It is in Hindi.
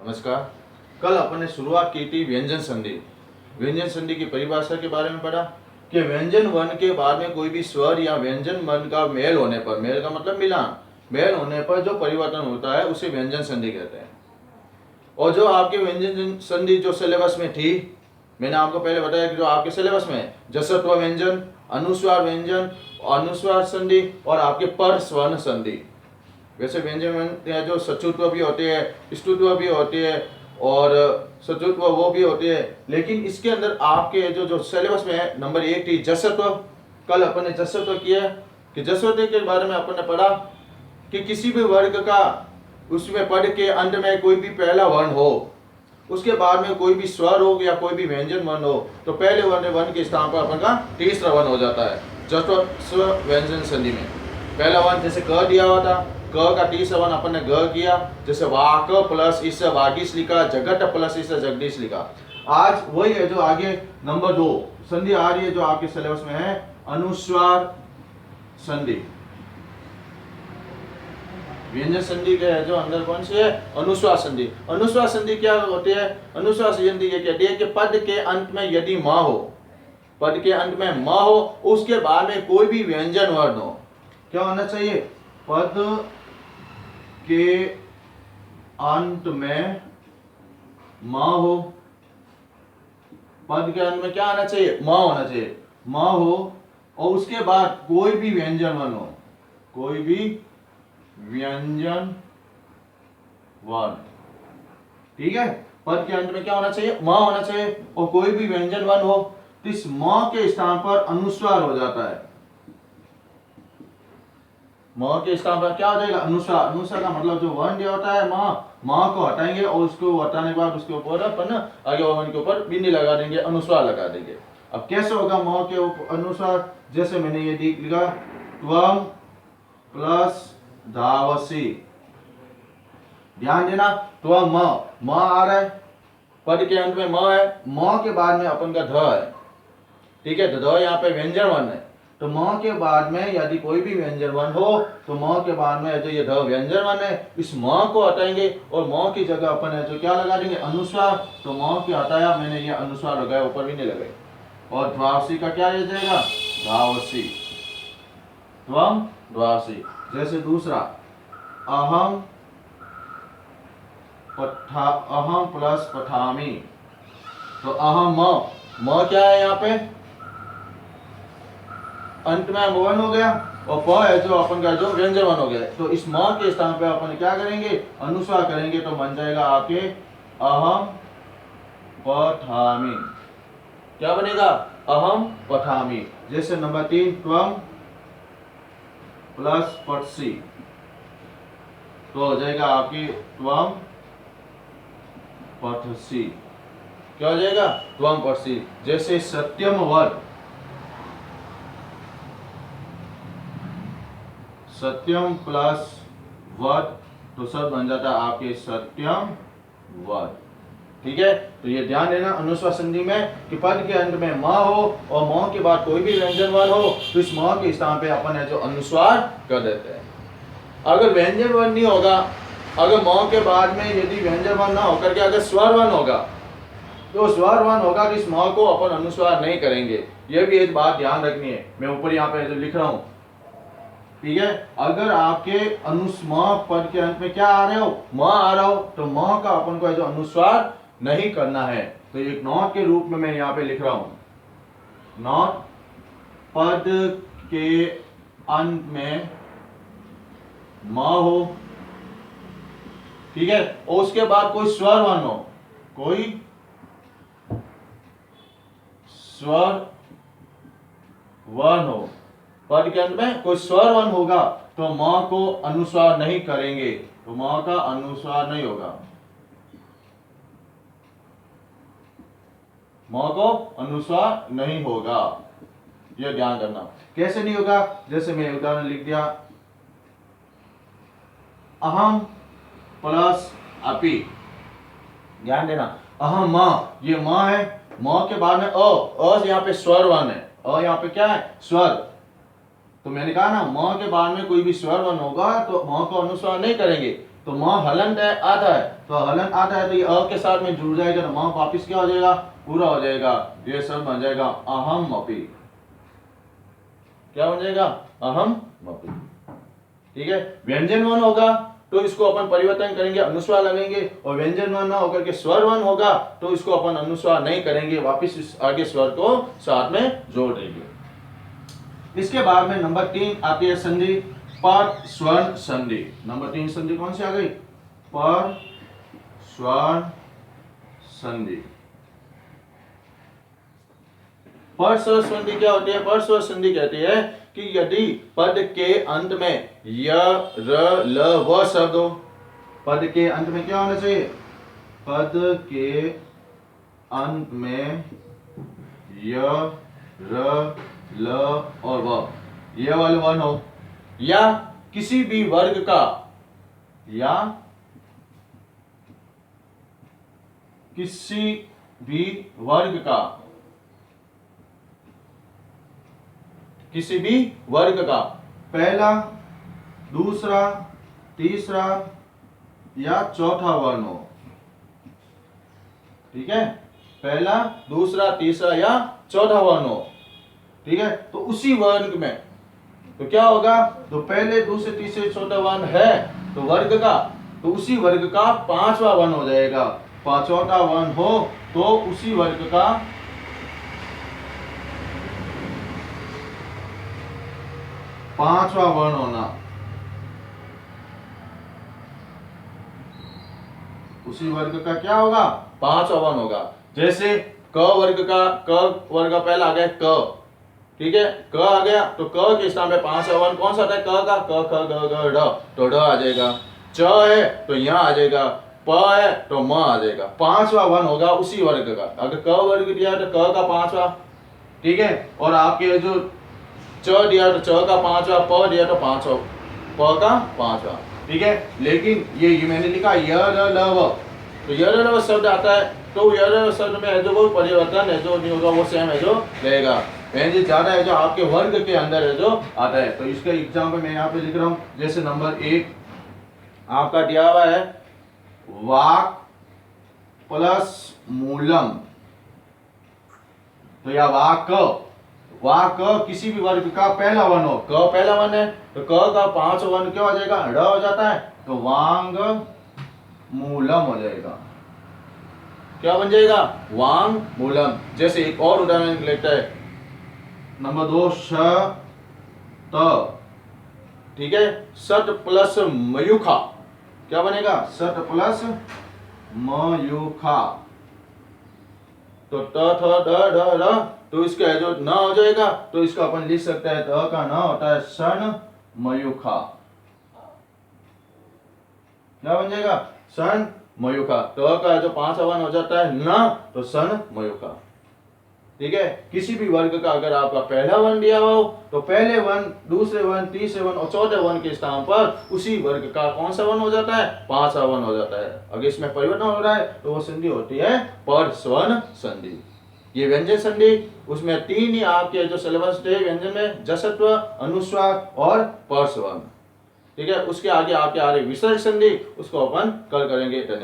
नमस्कार। कल अपन ने शुरुआत की थी व्यंजन संधि। व्यंजन संधि की परिभाषा के बारे में पढ़ा कि व्यंजन वर्ण के बाद में कोई भी स्वर या व्यंजन वर्ण का मेल होने पर, मेल का मतलब मिलान, मेल होने पर जो परिवर्तन होता है उसे व्यंजन संधि कहते हैं। और जो आपके व्यंजन संधि जो सिलेबस में थी, मैंने आपको पहले बताया कि जो आपके सिलेबस में जसत्व व्यंजन, अनुस्वार व्यंजन, अनुस्वार संधि और आपके पर स्वर्ण संधि, वैसे व्यंजन जो सचुत्व भी होते हैं, स्तुत्व भी होते हैं और सचुत्व वो भी होते हैं, लेकिन इसके अंदर आपके जो सिलेबस में है नंबर 1 थी जसत्व। कल अपन ने जसत्व किया कि जसत्व के बारे में अपन ने पढ़ा कि किसी भी वर्ग का उसमें पद के अंत में कोई भी पहला वर्ण हो, उसके बाद में कोई भी स्वर हो या कोई भी व्यंजन वर्ण हो, तो पहले वर्ण के स्थान पर अपन का तीसरा वर्ण हो जाता है जसत्व व्यंजन संधि में। पहला वर्ण जैसे क दिया हुआ था, क का तीसरा वर्ण अपन ने ग किया, जैसे वाक प्लस इस वागीश लिखा, जगत प्लस इस जगदीश लिखा। आज वही है जो आगे नंबर 2 संधि आ रही है जो आपके सिलेबस में है, अनुस्वार संधि। व्यंजन संधि के है जो अंदर कौन सी है, अनुस्वार संधि। अनुस्वार संधि क्या होती है? अनुस्वार संधि ये कहती है कि पद के अंत में यदि म हो, पद के अंत में म हो, उसके बाद में कोई भी व्यंजन वर्ण हो, क्या होना चाहिए? पद के अंत में म हो, पद के अंत में क्या आना चाहिए? म होना चाहिए, म हो, और उसके बाद कोई भी व्यंजन वर्ण हो, कोई भी व्यंजन वर्ण। ठीक है, पद के अंत में क्या होना चाहिए? म होना चाहिए, और कोई भी व्यंजन वर्ण हो तो इस म के स्थान पर अनुस्वार हो जाता है। म के स्थान पर क्या हो जाएगा? अनुस्वार। अनुस्वार का मतलब जो वर्ण दिया होता है म को हटाएंगे और उसको हटाने के बाद उसके ऊपर अपन आगे वर्ण के ऊपर बिंदी लगा देंगे, अनुस्वार लगा देंगे। अब कैसे होगा म के ऊपर अनुस्वार? जैसे मैंने ये लिखा, त्वम प्लस धावसी। ध्यान देना, त्वम म आ रहा है, पद के अंत में म है, म के बाद में अपन का ध है। ठीक है, ध यहाँ पे व्यंजन वर्ण है, तो म के बाद में यदि कोई भी व्यंजन वर्ण हो तो म के बाद में जो ये ध व्यंजन वर्ण है, इस म को हटाएंगे और म की जगह अपन है जो क्या लगा देंगे? अनुस्वार। तो म के हटाया मैंने, ये अनुस्वार लगाया, ऊपर भी नहीं लगाई, और ध्वावसी का क्या रह जाएगा? धावसी। त्वम ध्वावसी। जैसे दूसरा, अहम अहम प्लस पठामी, तो अहम म क्या है यहाँ पे? अंत में वर्ण हो गया, और प है जो अपन का जो व्यंजन वर्ण हो गया, तो इस म के स्थान पे अपन क्या करेंगे? अनुस्वार करेंगे, तो बन जाएगा आपके अहम पठामी। क्या बनेगा? अहम पठामी। जैसे नंबर 3, त्वम प्लस पटसी, तो हो जाएगा आपकी त्वम पठसी। क्या हो जाएगा? त्वम पठसी। जैसे सत्यम वर्ग, सत्यम प्लस वध, तो सब बन जाता है आपके सत्यम वध। ठीक है, तो ये ध्यान देना अनुस्वार संधि में कि पद के अंत में म हो और म के बाद कोई भी व्यंजन वर्ण हो तो इस म के स्थान पे अपन है जो अनुस्वार कर देते हैं। अगर व्यंजन वर्ण नहीं होगा, अगर म के बाद में यदि व्यंजन वर्ण ना होकर के अगर स्वर वर्ण होगा, तो स्वर वर्ण होगा तो इस म को अपन अनुस्वार नहीं करेंगे। यह भी एक बात ध्यान रखनी है, मैं ऊपर यहाँ पे जो लिख रहा हूँ। ठीक है, अगर आपके म पद के अंत में क्या आ रहे हो? म आ रहा हो, तो म का अपन को जो अनुस्वार नहीं करना है, तो एक नोट के रूप में मैं यहाँ पे लिख रहा हूं, नोट पद के अंत में म हो, ठीक है, और उसके बाद कोई स्वर वर्ण हो, कोई स्वर वर्ण हो, पद के अंत में कोई स्वर वर्ण होगा तो म को अनुस्वार नहीं करेंगे, तो म का अनुस्वार नहीं होगा, म को अनुस्वार नहीं होगा। यह ध्यान करना। कैसे नहीं होगा? जैसे मैं उदाहरण लिख दिया, अहम प्लस अपि। ध्यान देना, अहम म, ये म है, म के बाद में अ यहाँ पे स्वर वर्ण है, अ यहाँ पे क्या है? स्वर। तो मैंने कहा ना, म के बाद में कोई भी स्वर वर्ण होगा तो म को अनुस्वार नहीं करेंगे। तो म हलंत है आता है, तो हलंत आता है तो ये अ के साथ में जुड़ जाएगा, तो म वापिस क्या हो जाएगा, पूरा हो जाएगा। ये सब बन जाएगा अहम अपि। क्या बन जाएगा, अहम अपि। ठीक है, व्यंजन वन होगा तो इसको अपन परिवर्तन करेंगे, अनुस्वार लगेंगे, और व्यंजन वन ना होकर के स्वर वन होगा तो इसको अपन अनुस्वार नहीं करेंगे, वापिस इस आगे स्वर को साथ में जोड़ देंगे। इसके बाद में नंबर 3 आती है संधि पर स्वर्ण संधि। नंबर 3 संधि कौन सी आ गई, पर स्वर्ण संधि। पर स्वर संधि क्या होती है, पर स्वर संधि कहती है कि यदि पद के अंत में य र ल व शब्द हो, पद के अंत में क्या होना चाहिए, पद के अंत में य र ल और व, ये वाले वन हो, या किसी भी वर्ग का, या किसी भी वर्ग का, किसी भी वर्ग का पहला, दूसरा, तीसरा या चौथा वर्ण हो। ठीक है, पहला, दूसरा, तीसरा या चौथा वर्ण हो। ठीक है, तो उसी वर्ग में तो क्या होगा, तो पहले, दूसरे, तीसरे, चौथा वर्ण है तो वर्ग का, तो उसी वर्ग का पांचवा वर्ण हो जाएगा। पांचवा वर्ण हो तो उसी वर्ग का पांचवा वर्ण होना, उसी वर्ग का क्या होगा, पांचवा वर्ण होगा। जैसे क वर्ग का, क वर्ग का पहला आ गया क, ठीक है, क आ गया तो क के स्थान पे पांचवा वर्ण कौन सा आता है, क का, क ख ग घ ढ, तो ढ आ जाएगा। च है तो यहाँ आ जाएगा, प है तो म आ जाएगा। पांचवा वर्ण होगा उसी वर्ग का। अगर क वर्ग दिया तो क का पांचवा, ठीक है, और आपके जो च दिया तो च का पांचवा, प दिया तो पांचवा, प का पांचवा। ठीक है, लेकिन ये मैंने लिखा य र ल व, तो य र ल व शब्द आता है तो य र शब्द में है जो वो परिवर्तन है जो नहीं होगा वो सेम है जो रहेगा, व्यंजन ज्यादा है जो आपके वर्ग के अंदर है जो आता है। तो इसका एग्जाम्पल मैं यहाँ पे लिख रहा हूँ। जैसे नंबर 1 आपका दिया हुआ है वाक प्लस मूलम, तो या वाक किसी भी वर्ग का पहला वर्ण हो, क पहला वर्ण है तो क का पांचवा वर्ण क्या हो जाएगा, ड़ हो जाता है, तो वांग मूलम हो जाएगा। क्या बन जाएगा, वांग मूलम। जैसे एक और उदाहरण लेते हैं, नंबर 2 श त, ठीक है, सट प्लस मयूखा, क्या बनेगा, सट प्लस मयूखा, तो त थ ड ढ र, तो इसका जो न हो जाएगा तो इसका अपन लिख सकते हैं, त का न होता है सन मयूखा। क्या बन जाएगा, सन मयूखा। त का जो पांचवा वर्ण हो जाता है न, तो सन मयूखा। ठीक है, किसी भी वर्ग का अगर आपका पहला वर्ण दिया हुआ हो तो पहले वर्ण, दूसरे वर्ण, तीसरे वर्ण और चौथे वर्ण के स्थान पर उसी वर्ग का कौन सा वर्ण हो जाता है, पांचवा वर्ण हो जाता है। अगर इसमें परिवर्तन हो रहा है तो वो संधि होती है पर स्वर्ण संधि। ये व्यंजन संधि, उसमें 3 ही आपके जो सिलेबस थे व्यंजन में, जसत्व, अनुस्वार और परस्वर्ण। ठीक है, उसके आगे आपके आ रही विसर्ग संधि, उसको अपन कल करेंगे। धन्यवाद।